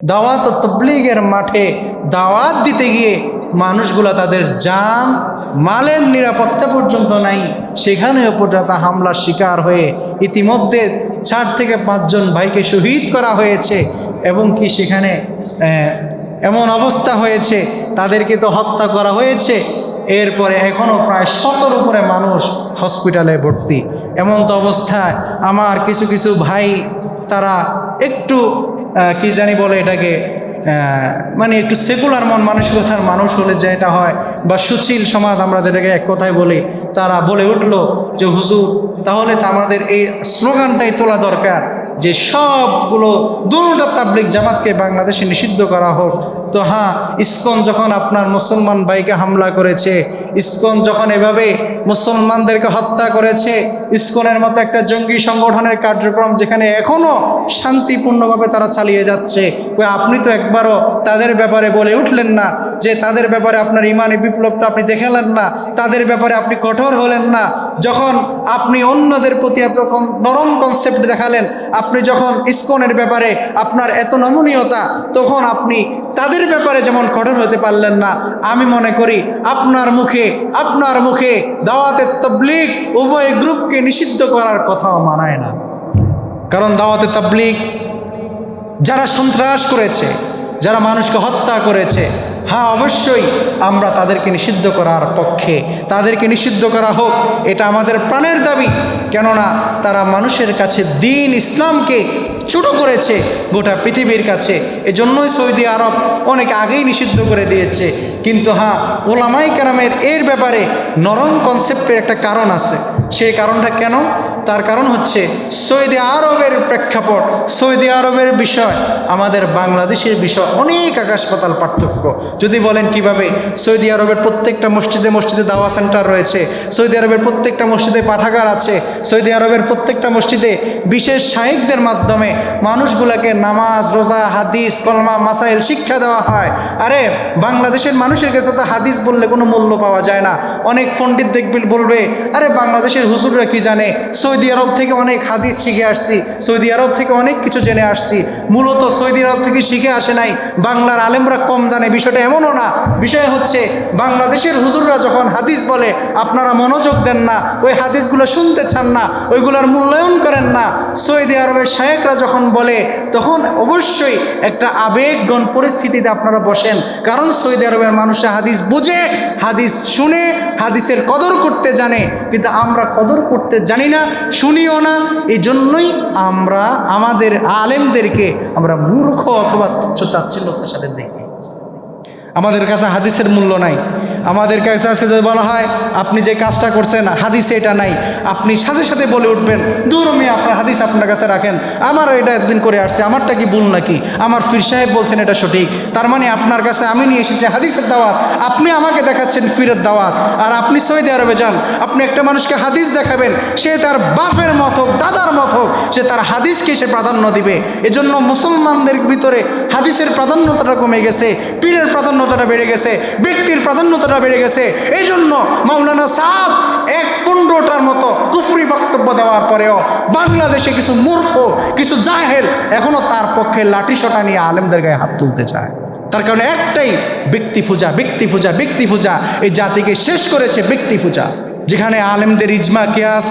দাওয়াত ও তাবলীগের মাঠে দাওয়াত দিতে গিয়ে মানুষগুলা তাদের জান মালের নিরাপত্তা পর্যন্ত নাই, সেখানেও পর্যন্ত হামলার শিকার হয়ে ইতিমধ্যে 4 থেকে 5 জন ভাইকে শহীদ করা হয়েছে। এবং কি সেখানে এমন অবস্থা হয়েছে তাদেরকে তো হত্যা করা হয়েছে, এরপরে এখনও প্রায় 70 উপরে মানুষ হসপিটালে ভর্তি। এমন তো অবস্থায় আমার কিছু কিছু ভাই তারা একটু কি জানি বলে এটাকে মানে একটু সেকুলার মন মানসিকতার মানুষ হলে যে এটা হয়, বা সুশীল সমাজ আমরা যেটাকে এক কথায় বলি, তারা বলে উঠলো যে হুজুর তাহলে তো আমাদের এই স্লোগানটাই তোলা দরকার যে সবগুলো দুটো তাবলীগ জামাতকে বাংলাদেশে নিষিদ্ধ করা হোক। তো হ্যাঁ, ইসকন যখন আপনার মুসলমান ভাইকে হামলা করেছে, ইসকন যখন এভাবে মুসলমানদেরকে হত্যা করেছে, ইসকনের মতো একটা জঙ্গি সংগঠনের কার্যক্রম যেখানে এখনও শান্তিপূর্ণভাবে তারা চালিয়ে যাচ্ছে, আপনি তো একবারও তাদের ব্যাপারে বলে উঠলেন না যে তাদের ব্যাপারে আপনার ইমানি বিপ্লবটা আপনি দেখালেন না, তাদের ব্যাপারে আপনি কঠোর হলেন না। যখন আপনি অন্যদের প্রতি এত নরম কনসেপ্ট দেখালেন, আপনি যখন ইসকনের ব্যাপারে আপনার এত নমনীয়তা, তখন আপনি তাদের ব্যাপারে যেমন কঠোর হতে পারলেন না। আমি মনে করি আপনার মুখে দাওয়াতে তাবলীগ উভয় গ্রুপকে নিষিদ্ধ করার কথাও মানায় না। কারণ দাওয়াতে তাবলীগ যারা সন্ত্রাস করেছে, যারা মানুষকে হত্যা করেছে, হ্যাঁ অবশ্যই আমরা তাদেরকে নিষিদ্ধ করার পক্ষে, তাদেরকে নিষিদ্ধ করা হোক, এটা আমাদের প্রাণের দাবি। কেননা তারা মানুষের কাছে দ্বীন ইসলামকে ছোট করেছে গোটা পৃথিবীর কাছে, এজন্যই সৌদি আরব অনেক আগেই নিষিদ্ধ করে দিয়েছে। কিন্তু হ্যাঁ, ওলামায়ে কেরামের এর ব্যাপারে নরম কনসেপ্টের একটা কারণ আছে। সেই কারণটা কেন? তার কারণ হচ্ছে সৌদি আরবের প্রেক্ষাপট, সৌদি আরবের বিষয় আমাদের বাংলাদেশের বিষয় অনেক আকাশ পাতাল পার্থক্য। যদি বলেন কিভাবে, সৌদি আরবের প্রত্যেকটা মসজিদে মসজিদে দাওয়া সেন্টার রয়েছে, সৌদি আরবের প্রত্যেকটা মসজিদে পাঠাগার আছে, সৌদি আরবের প্রত্যেকটা মসজিদে বিশেষ শাইখদের মাধ্যমে মানুষগুলাকে নামাজ, রোজা, হাদিস, কলমা, মাসাইল শিক্ষা দেওয়া হয়। আরে বাংলাদেশের মানুষের কাছে তো হাদিস বললে কোনো মূল্য পাওয়া যায় না। অনেক পণ্ডিত দেখবেন বলবে, আরে বাংলাদেশের হুজুররা কি জানে, সৌদি আরব থেকে অনেক হাদিস শিখে আসছি, সৌদি আরব থেকে অনেক কিছু জেনে আসছি। মূলত সৌদি আরব থেকে শিখে আসে নাই, বাংলার আলেমরা কম জানে, বিষয়টা এমনও না। বিষয় হচ্ছে বাংলাদেশের হুজুররা যখন হাদিস বলে আপনারা মনোযোগ দেন না, ওই হাদিসগুলো শুনতে চান না, ওইগুলোর মূল্যায়ন করেন না। সৌদি আরবের শায়েখরা যখন বলে তখন অবশ্যই একটা আবেগগণ পরিস্থিতিতে আপনারা বসেন, কারণ সৌদি আরবের মানুষরা হাদিস বুঝে, হাদিস শুনে, হাদিসের কদর করতে জানে। কিন্তু আমরা কদর করতে জানি না, শুনিও না। এই জন্যই আমরা আমাদের আলেমদেরকে আমরা মূর্খ অথবা তুচ্ছ-তাচ্ছিল্যতার সাথে দেখি। আমাদের কাছে হাদিসের মূল্য নাই। আমাদের কাছে আজকে যদি বলা হয় আপনি যে কাজটা করছেন হাদিসে এটা নাই, আপনি সাথে সাথে বলে উঠবেন দূর মিয়া, আপনার হাদিস আপনার কাছে রাখেন, আমারও এটা এতদিন করে আসছে, আমারটা কি ভুল নাকি, আমার পীর সাহেব বলছেন এটা সঠিক, তার মানে আপনার কাছে আমি নিয়ে এসেছি হাদিসের দাওয়াত, আপনি আমাকে দেখাচ্ছেন পীরের দাওয়াত। আর আপনি সৌদি আরবে যান, আপনি একটা মানুষকে হাদিস দেখাবেন, সে তার বাপের মত হোক, দাদার মত হোক, সে তার হাদিসকে সে প্রাধান্য দিবে। এজন্য মুসলমানদের ভিতরে হাদিসের প্রাধান্যতাটা কমে গেছে, পীরের প্রাধান্যতাটা বেড়ে গেছে, ব্যক্তির প্রাধান্যতাটা বেড়ে গেছে। এই জন্য মাওলানা সাদ 15টার মতো কুফরি বক্তব্য দেওয়ার পরেও বাংলাদেশে কিছু মূর্খ, কিছু জাহেল এখনো তার পক্ষে লাঠিসোঁটা নিয়ে আলেমদের গায়ে হাত তুলতে চায়। তার কারণে একটাই, ব্যক্তি পূজা, ব্যক্তি পূজা, ব্যক্তি পূজা। এই জাতিকে শেষ করেছে ব্যক্তি পূজা। যেখানে আলেমদের ইজমা, কিয়াস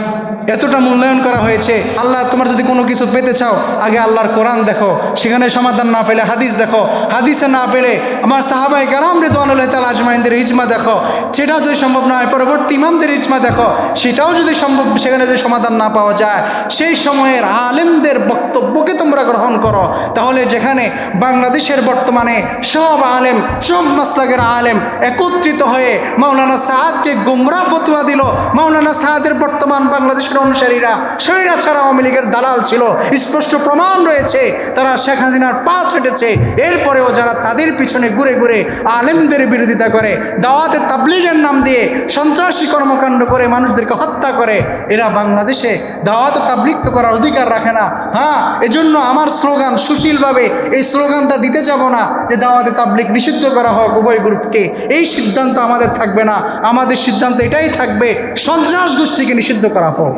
এতটা মূল্যায়ন করা হয়েছে। আল্লাহ তোমার যদি কোনো কিছু পেতে চাও আগে আল্লাহর কোরআন দেখো, সেখানে সমাধান না পেলে হাদিস দেখো, হাদিসে না পেলে আমার সাহাবায়ে কেরাম রিদওয়ানুল্লাহি তাআলা আজমাইনদের ইজমা দেখো, সেটাও যদি সম্ভব না হয় পরবর্তী ইমামদের ইজমা দেখো, সেটাও যদি সম্ভব, সেখানে যদি সমাধান না পাওয়া যায় সেই সময়ের আলেমদের বক্তব্যকে তোমরা গ্রহণ করো। তাহলে যেখানে বাংলাদেশের বর্তমানে সব আলেম, সব মাসলাকের আলেম একত্রিত হয়ে মাওলানা সাদকে গুমরাহ ফতোয়া দিল, মাওলানা সাদের বর্তমান বাংলাদেশের অনুসারীরা স্বৈরাচার আওয়ামী লীগের দালাল ছিল, স্পষ্ট প্রমাণ রয়েছে, তারা শেখ হাসিনার পা ছেটেছে। এরপরেও যারা তাদের পিছনে ঘুরে ঘুরে আলেমদের বিরোধিতা করে, দাওয়াতে তাবলীগের নাম দিয়ে সন্ত্রাসী কর্মকাণ্ড করে মানুষদেরকে হত্যা করে, এরা বাংলাদেশে দাওয়াতে তাবলীগ তো করার অধিকার রাখে না। হ্যাঁ, এজন্য আমার স্লোগান সুশীলভাবে এই স্লোগানটা দিতে যাব না যে দাওয়াতে তাবলীগ নিষিদ্ধ করা হোক উভয় গ্রুপকে, এই সিদ্ধান্ত আমাদের থাকবে না। আমাদের সিদ্ধান্ত এটাই থাকবে, সন্ত্রাস গোষ্ঠীকে নিষিদ্ধ করা হোক।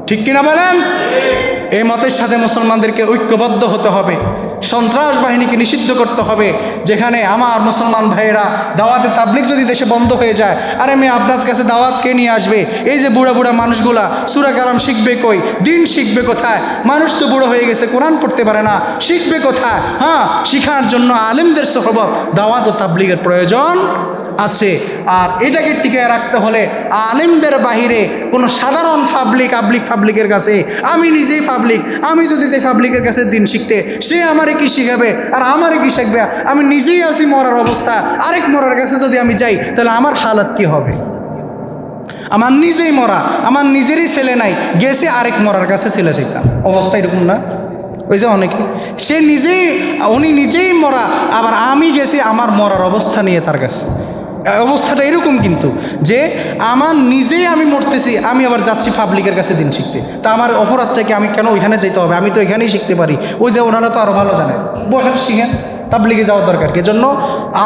ঠিক কিনা বলেন? এই মতের সাথে মুসলমানদেরকে ঐক্যবদ্ধ হতে হবে। সন্ত্রাস বাহিনীকে নিষিদ্ধ করতে হবে। যেখানে আমার মুসলমান ভাইয়েরা দাওয়াতে তাবলিগ যদি দেশে বন্ধ হয়ে যায়, আরে মেয়ে আপনার কাছে দাওয়াত কে নিয়ে আসবে? এই যে বুড়া বুড়া মানুষগুলা সূরা কালাম শিখবে কই? দিন শিখবে কোথায়? মানুষ তো বুড়ো হয়ে গেছে, কোরআন পড়তে পারে না, শিখবে কোথায়? হ্যাঁ, শিখার জন্য আলেমদের সোহবত, দাওয়াত ও তাবলিগের প্রয়োজন আছে। আর এটাকে টিকায় রাখতে হলে আলেমদের বাহিরে কোনো সাধারণ পাবলিকের কাছে, আমি নিজেই পাবলিক, আমি যদি যে পাবলিকের কাছে দিন শিখতে, সে আমারে কি শিখাবে আর আমারে কি শিখবে? আমি নিজেই আছি মরার অবস্থা, আরেক মরার কাছে যদি আমি যাই তাহলে আমার হালাত কি হবে? আমার নিজেই মরা, আমার নিজেরই ছেলে নাই, গেছে আরেক মরার কাছে ছেলে শিখতাম, অবস্থা এরকম না? ওই যে অনেকে উনি নিজেই মরা, আবার আমি গেছি আমার মরার অবস্থা নিয়ে তার কাছে। অবস্থাটা এরকম কিন্তু যে আমার নিজেই আমি মরতেছি, আমি আবার যাচ্ছি পাবলিকের কাছে দিন শিখতে। তা আমার অপরাধটাকে আমি কেন ওইখানে যেতে হবে? আমি তো এখানেই শিখতে পারি। ওই যে ওনারা তো আরও ভালো জানে, বসেন শিখেন, তাবলিগে যাওয়ার দরকার কি? জন্য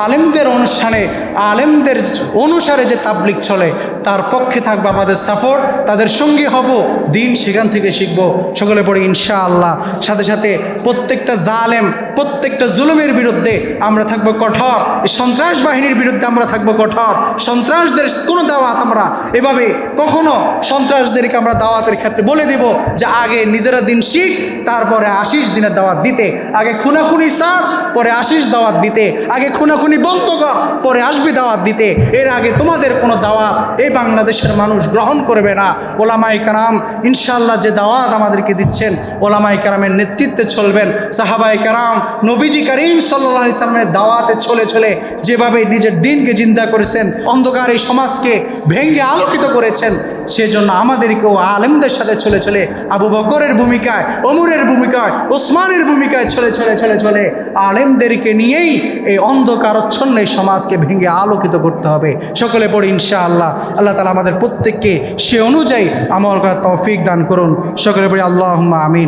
আলেমদের অনুষ্ঠানে, আলেমদের অনুসারে যে তাবলিগ চলে তার পক্ষে থাকবে আমাদের সাপোর্ট, তাদের সঙ্গী হব, দিন সেখান থেকে শিখব। সকলে পড়ে ইনশাআল্লাহ। সাথে সাথে প্রত্যেকটা জালেম, প্রত্যেকটা জুলুমের বিরুদ্ধে আমরা থাকবো কঠোর। সন্ত্রাস বাহিনীর বিরুদ্ধে আমরা থাকবো কঠোর। সন্ত্রাসদের কোনো দাওয়াত আমরা এভাবে কখনো সন্ত্রাসদেরকে আমরা দাওয়াতের ক্ষেত্রে বলে দেব যে আগে নিজেরা দিন শিখ, তারপরে আশিস দিনের দাওয়াত দিতে, আগে খুনাখুনি সার, পরে আশিস দাওয়াত দিতে, আগে খুনাখুনি বন্ধ কর, পরে আসবি দাওয়াত দিতে। এর আগে তোমাদের কোনো দাওয়াত এই বাংলাদেশের মানুষ গ্রহণ করবে না। ওলামায়ে কেরাম ইনশাআল্লাহ যে দাওয়াত আমাদেরকে দিচ্ছেন, ওলামায়ে কেরামের নেতৃত্বে চলবেন। সাহাবায়ে কেরাম নবীজি করিম সাল্লাল্লাহু আলাইহি সাল্লামের দাওয়াতে চলে চলে যেভাবে নিজের দিনকে জিন্দা করেছেন, অন্ধকার এই সমাজকে ভেঙ্গে আলোকিত করেছেন, সেজন্য আমাদেরকেও আলেমদের সাথে চলে চলে আবু বকরের ভূমিকায়, ওমরের ভূমিকায়, ওসমানের ভূমিকায় চলে চলে চলে চলে আলেমদেরকে নিয়েই এই অন্ধকারচ্ছন্ন এই সমাজকে ভেঙে আলোকিত করতে হবে। সকলে পড়ে ইনশাআল্লাহ। আল্লাহ তাআলা আমাদের প্রত্যেককে সে অনুযায়ী আমল করার তৌফিক দান করুন। সকলে পড়ে আল্লাহুম্মা আমিন।